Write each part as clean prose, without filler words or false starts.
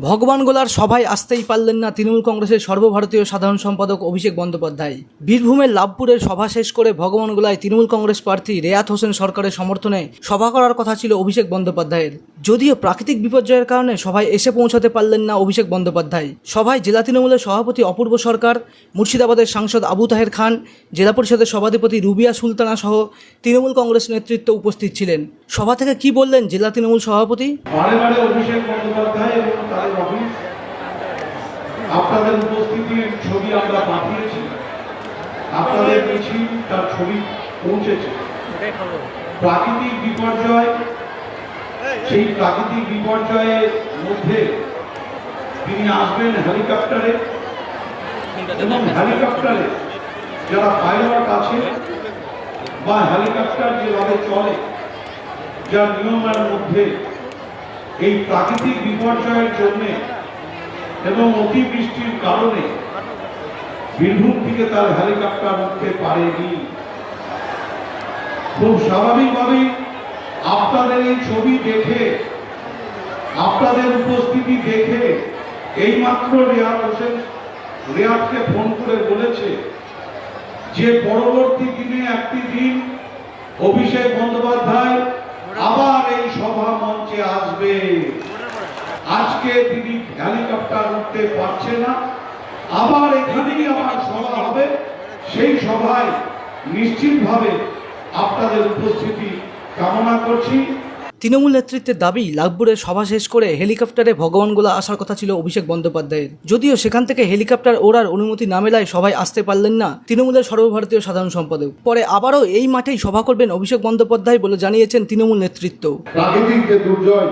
ভগবানগোলার সভায় আসতেই পারলেন না তৃণমূল কংগ্রেসের সর্বভারতীয় সাধারণ সম্পাদক অভিষেক বন্দ্যোপাধ্যায়। বীরভূমের লাভপুরের সভা শেষ করে ভগবানগোলায় তৃণমূল কংগ্রেস প্রার্থী রেয়াত হোসেন সরকারের সমর্থনে সভা করার কথা ছিল অভিষেক বন্দ্যোপাধ্যায়ের। যদিও প্রাকৃতিক বিপর্যয়ের কারণে সভায় এসে পৌঁছাতে পারলেন না অভিষেক বন্দ্যোপাধ্যায়। সভায় জেলা তৃণমূলের সভাপতি অপূর্ব সরকার, মুর্শিদাবাদের সাংসদ আবু তাহের খান, জেলা পরিষদের সভাধিপতি রুবিয়া সুলতানা সহ তৃণমূল কংগ্রেস নেতৃত্ব উপস্থিত ছিলেন। সভা থেকে কি বললেন জেলা তৃণমূল সভাপতি? অভিষেক বন্দ্যোপাধ্যায় এবং তাদের অফিস আপনাদের উপস্থিতির ছবি আমরা পাঠিয়েছি, আপনাদের মিছিল তার ছবি পৌঁছেছে। প্রাকৃতিক বিপর্যয়, সেই প্রাকৃতিক বিপর্যয়ের মধ্যে তিনি আসবেন হেলিকপ্টারে, এবং হেলিকপ্টারে যারা পাইলট আছে বা হেলিকপ্টার যেভাবে চলে যার নিয়মের মধ্যে এই প্রাকৃতিক বিপর্যয়ের জন্য এবং অতিবৃষ্টির কারণে বীরভূম থেকে তার হেলিকপ্টার উঠতে পারেনি। খুব স্বাভাবিকভাবেই আপনাদের এই ছবি দেখে, আপনাদের উপস্থিতি দেখে এইমাত্র রেয়াতকে ফোন করে বলেছে যে পরবর্তী দিনে একটি দিন অভিষেক বন্দ্যোপাধ্যায় আবার এই সভা মঞ্চে আসবে। আজকে তিনি হেলিকপ্টার উঠতে পারছে না, আবার এখানেই আমার সভা হবে, সেই সভায় নিশ্চিতভাবে আপনাদের উপস্থিতি কামনা করছি। তৃণমূল নেতৃত্বের দাবি, লাভপুরের সভা শেষ করে হেলিকপ্টারে ভগবানগোলা আসার কথা ছিল অভিষেক বন্দ্যোপাধ্যায়ের। যদিও সেখান থেকে হেলিকপ্টার ওড়ার অনুমতি না মেলায় সভায় আসতে পারলেন না তৃণমূলের সর্বভারতীয় সাধারণ সম্পাদক। পরে আবারও এই মাঠেই সভা করবেন অভিষেক বন্দ্যোপাধ্যায় বলে জানিয়েছেন তৃণমূল নেতৃত্ব। প্রাকৃতিক যে দুর্জয়,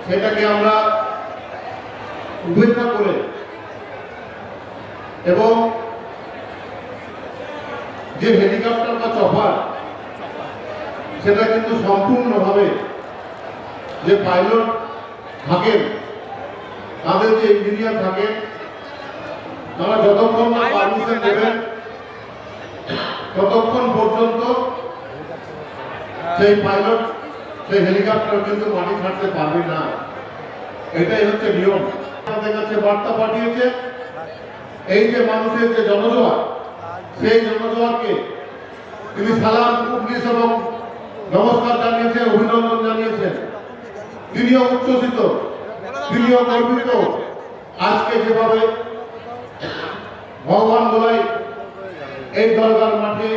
সেটাকে আমরা উপেক্ষা করে এবং যে হেলিকপ্টার বা চপার, সেটা কিন্তু সম্পূর্ণভাবে যে পাইলট থাকেন, তাদের যে ইঞ্জিনিয়ার থাকেন, তারা যতক্ষণ না পারমিশন দেবেন ততক্ষণ পর্যন্ত সেই পাইলট, সেই হেলিকপ্টার কিন্তু মাটি ছাড়তে পারবে না। এটাই হচ্ছে নিয়ম। আমাদের কাছে বার্তা পাঠিয়েছে, এই যে মানুষের যে জনজোয়ার, সেই জনজোয়ারকে তিনি সালাম, পুলিশ এবং নমস্কার জানিয়েছেন, অভিনন্দন জানিয়েছেন। তিনিও উচ্ছ্বসিত, তিনিও গর্বিত। আজকে যেভাবে ভগবানগোলায় এই দরগার মাঠে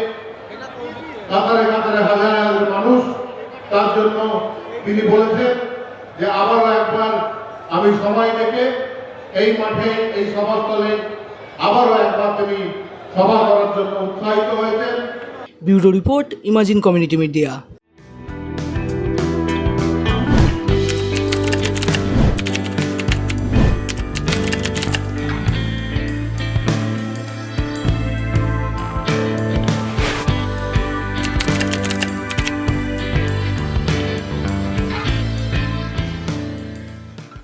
কাতারে কাতারে হাজার হাজার মানুষ, তার জন্য তিনি বলেছেন যে আবারও একবার আমি সময় থেকে এই মাঠে, এই সভাস্থলে আবারও একবার তিনি সভা করার জন্য উৎসাহিত হয়েছেন। Bureau report, imagine community media.